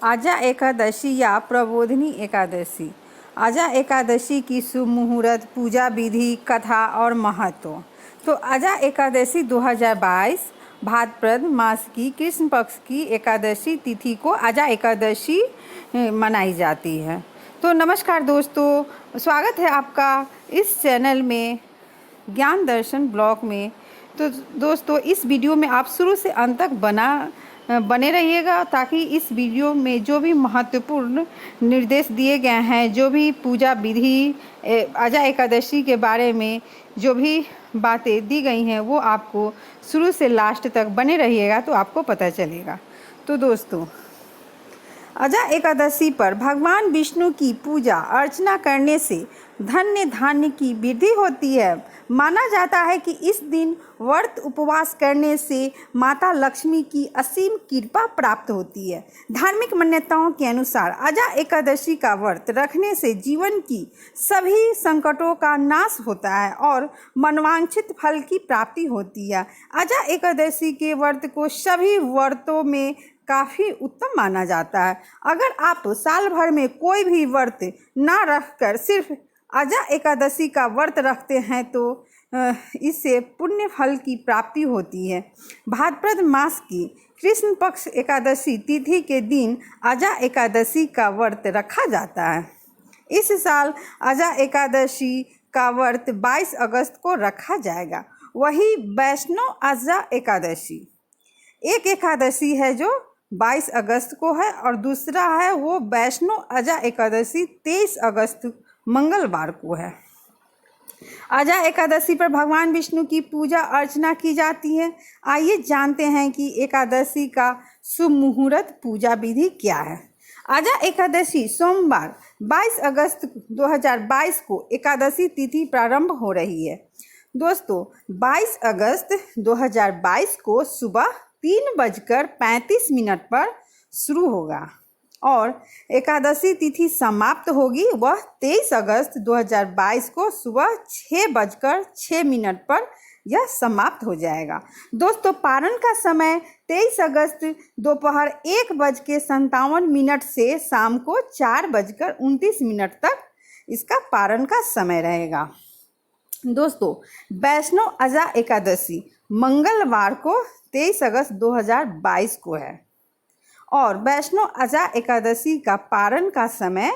आजा एकादशी या प्रबोधिनी एकादशी। आजा एकादशी की शुभ मुहूर्त, पूजा विधि, कथा और महत्व। तो आजा एकादशी 2022 भाद्रपद मास की कृष्ण पक्ष की एकादशी तिथि को आजा एकादशी मनाई जाती है। तो नमस्कार दोस्तों, स्वागत है आपका इस चैनल में ज्ञान दर्शन ब्लॉग में। तो दोस्तों, इस वीडियो में आप शुरू से अंत तक बने रहिएगा, ताकि इस वीडियो में जो भी महत्वपूर्ण निर्देश दिए गए हैं, जो भी पूजा विधि, आजा एकादशी के बारे में जो भी बातें दी गई हैं, वो आपको शुरू से लास्ट तक बने रहिएगा तो आपको पता चलेगा। तो दोस्तों, आजा एकादशी पर भगवान विष्णु की पूजा अर्चना करने से धन्य धान्य की वृद्धि होती है। माना जाता है कि इस दिन व्रत उपवास करने से माता लक्ष्मी की असीम कृपा प्राप्त होती है। धार्मिक मान्यताओं के अनुसार आजा एकादशी का व्रत रखने से जीवन की सभी संकटों का नाश होता है और मनवांछित फल की प्राप्ति होती है। आजा एकादशी के व्रत को सभी व्रतों में काफ़ी उत्तम माना जाता है। अगर आप साल भर में कोई भी व्रत ना रखकर सिर्फ आजा एकादशी का व्रत रखते हैं तो इससे पुण्य फल की प्राप्ति होती है। भाद्रपद मास की कृष्ण पक्ष एकादशी तिथि के दिन आजा एकादशी का व्रत रखा जाता है। इस साल आजा एकादशी का व्रत 22 अगस्त को रखा जाएगा। वही वैष्णव आजा एकादशी एक एकादशी है जो 22 अगस्त को है, और दूसरा है वो वैष्णव आजा एकादशी 23 अगस्त मंगलवार को है। आजा एकादशी पर भगवान विष्णु की पूजा अर्चना की जाती है। आइए जानते हैं कि एकादशी का शुभ मुहूर्त, पूजा विधि क्या है। आजा एकादशी सोमवार 22 अगस्त 2022 को एकादशी तिथि प्रारंभ हो रही है। दोस्तों, 22 अगस्त 2022 को सुबह 3:35 पर शुरू होगा और एकादशी तिथि समाप्त होगी वह 23 अगस्त 2022 को सुबह 6:06 पर यह समाप्त हो जाएगा। दोस्तों, पारण का समय 23 अगस्त दोपहर 1:57 से शाम को 4:29 तक इसका पारण का समय रहेगा। दोस्तों, वैष्णव आजा एकादशी मंगलवार को 23 अगस्त 2022 को है और वैष्णव आजा एकादशी का पारण का समय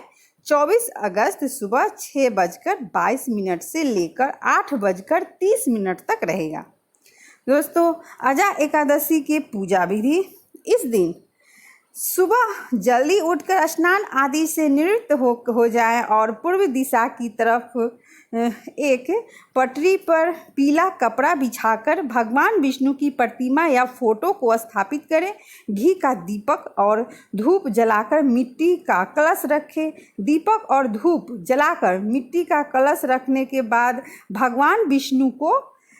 24 अगस्त सुबह 6:22 से लेकर 8:30 तक रहेगा। दोस्तों, आजा एकादशी के पूजा विधि। इस दिन सुबह जल्दी उठकर स्नान आदि से निवृत्त हो जाए और पूर्व दिशा की तरफ एक पटरी पर पीला कपड़ा बिछाकर भगवान विष्णु की प्रतिमा या फोटो को स्थापित करें। घी का दीपक और धूप जलाकर मिट्टी का कलश रखें। दीपक और धूप जलाकर मिट्टी का कलश रखने के बाद भगवान विष्णु को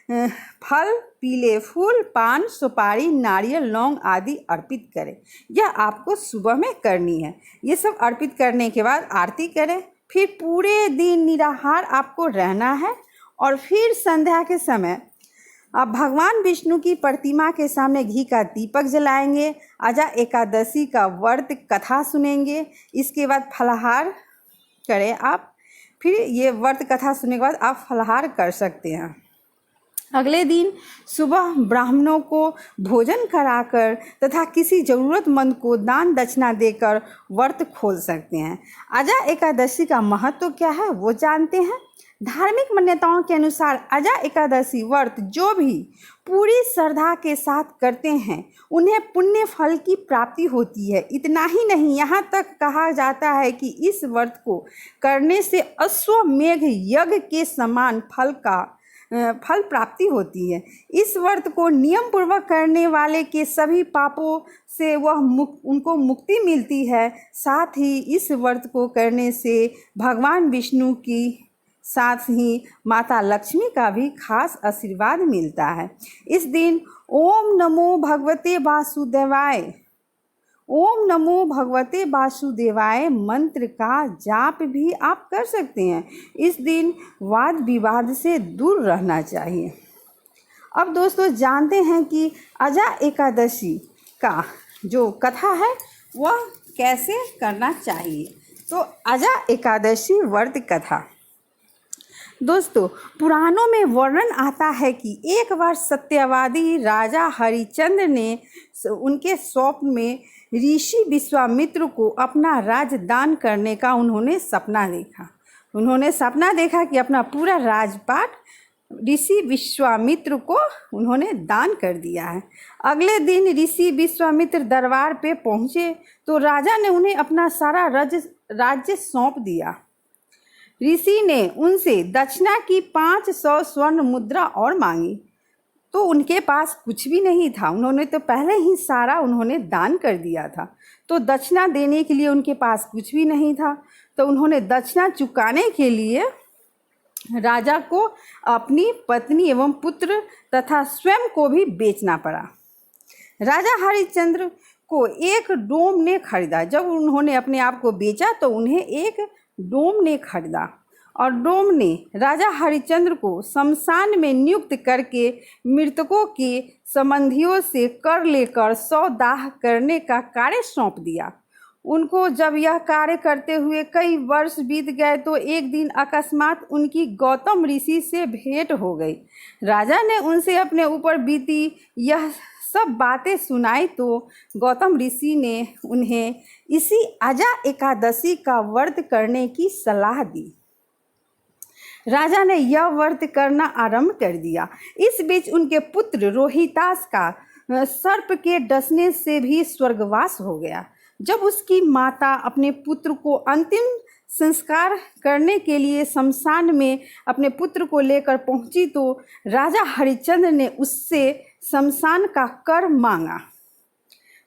फल, पीले फूल, पान, सुपारी, नारियल, लौंग आदि अर्पित करें। यह आपको सुबह में करनी है। ये सब अर्पित करने के बाद आरती करें। फिर पूरे दिन निराहार आपको रहना है और फिर संध्या के समय आप भगवान विष्णु की प्रतिमा के सामने घी का दीपक जलाएंगे। आजा एकादशी का व्रत कथा सुनेंगे। इसके बाद फलाहार करें आप। फिर ये व्रत कथा सुनने के बाद आप फलाहार कर सकते हैं। अगले दिन सुबह ब्राह्मणों को भोजन कराकर तथा किसी ज़रूरतमंद को दान दक्षिणा देकर व्रत खोल सकते हैं। आजा एकादशी का महत्व क्या है वो जानते हैं। धार्मिक मान्यताओं के अनुसार आजा एकादशी व्रत जो भी पूरी श्रद्धा के साथ करते हैं उन्हें पुण्य फल की प्राप्ति होती है। इतना ही नहीं, यहाँ तक कहा जाता है कि इस व्रत को करने से अश्वमेध यज्ञ के समान फल प्राप्ति होती है। इस व्रत को नियम पूर्वक करने वाले के सभी पापों से उनको मुक्ति मिलती है। साथ ही इस व्रत को करने से भगवान विष्णु की साथ ही माता लक्ष्मी का भी खास आशीर्वाद मिलता है। इस दिन ओम नमो भगवते वासुदेवाय मंत्र का जाप भी आप कर सकते हैं। इस दिन वाद विवाद से दूर रहना चाहिए। अब दोस्तों, जानते हैं कि आजा एकादशी का जो कथा है वह कैसे करना चाहिए। तो अजा एकादशी व्रत कथा। दोस्तों, पुराणों में वर्णन आता है कि एक बार सत्यवादी राजा हरिश्चंद्र ने उनके स्वप्न में ऋषि विश्वामित्र को अपना राज्य दान करने का उन्होंने सपना देखा कि अपना पूरा राजपाट ऋषि विश्वामित्र को उन्होंने दान कर दिया है। अगले दिन ऋषि विश्वामित्र दरबार पे पहुँचे तो राजा ने उन्हें अपना सारा राज्य सौंप दिया। ऋषि ने उनसे दक्षिणा की 500 स्वर्ण मुद्रा और मांगी, तो उनके पास कुछ भी नहीं था। उन्होंने तो पहले ही सारा उन्होंने दान कर दिया था, तो दक्षिणा देने के लिए उनके पास कुछ भी नहीं था। तो उन्होंने दक्षिणा चुकाने के लिए राजा को अपनी पत्नी एवं पुत्र तथा स्वयं को भी बेचना पड़ा। राजा हरिश्चंद्र को एक डोम ने खरीदा। जब उन्होंने अपने आप को बेचा तो उन्हें एक डोम ने खरीदा और डोम ने राजा हरिश्चंद्र को शमशान में नियुक्त करके मृतकों के संबंधियों से कर लेकर 100 दाह करने का कार्य सौंप दिया। उनको जब यह कार्य करते हुए कई वर्ष बीत गए तो एक दिन अकस्मात उनकी गौतम ऋषि से भेंट हो गई। राजा ने उनसे अपने ऊपर बीती यह सब बातें सुनाई तो गौतम ऋषि ने उन्हें इसी अजा एकादशी का व्रत करने की सलाह दी। राजा ने यह व्रत करना आरंभ कर दिया। इस बीच उनके पुत्र रोहितास का सर्प के डसने से भी स्वर्गवास हो गया। जब उसकी माता अपने पुत्र को अंतिम संस्कार करने के लिए शमशान में अपने पुत्र को लेकर पहुंची तो राजा हरिश्चंद्र ने उससे शमशान का कर मांगा,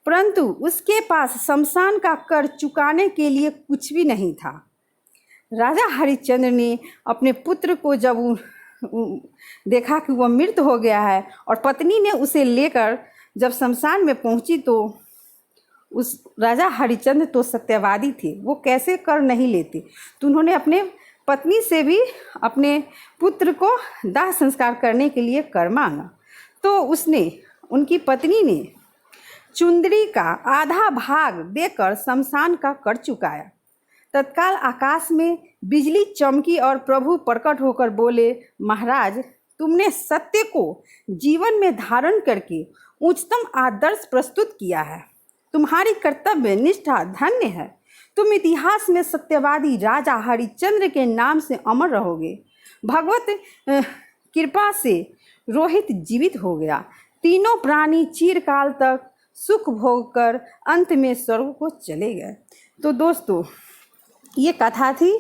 परंतु उसके पास शमशान का कर चुकाने के लिए कुछ भी नहीं था। राजा हरिश्चंद्र ने अपने पुत्र को जब देखा कि वह मृत हो गया है और पत्नी ने उसे लेकर जब शमशान में पहुंची तो उस राजा हरिश्चंद्र तो सत्यवादी थे, वो कैसे कर नहीं लेते। तो उन्होंने अपने पत्नी से भी अपने पुत्र को दाह संस्कार करने के लिए कर मांगा। तो उनकी पत्नी ने चुंदरी का आधा भाग देकर शमशान का कर चुकाया। तत्काल आकाश में बिजली चमकी और प्रभु प्रकट होकर बोले, महाराज, तुमने सत्य को जीवन में धारण करके उच्चतम आदर्श प्रस्तुत किया है। तुम्हारी कर्तव्य निष्ठा धन्य है। तुम इतिहास में सत्यवादी राजा हरिश्चंद्र के नाम से अमर रहोगे। भगवत कृपा से रोहित जीवित हो गया। तीनों प्राणी चिरकाल तक सुख भोग कर अंत में स्वर्ग को चले गए। तो दोस्तों, ये कथा थी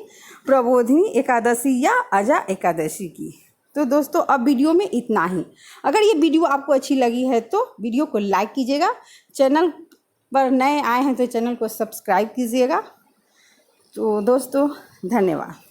प्रबोधिनी एकादशी या अजा एकादशी की। तो दोस्तों, अब वीडियो में इतना ही। अगर ये वीडियो आपको अच्छी लगी है तो वीडियो को लाइक कीजिएगा। चैनल पर नए आए हैं तो चैनल को सब्सक्राइब कीजिएगा। तो दोस्तों, धन्यवाद।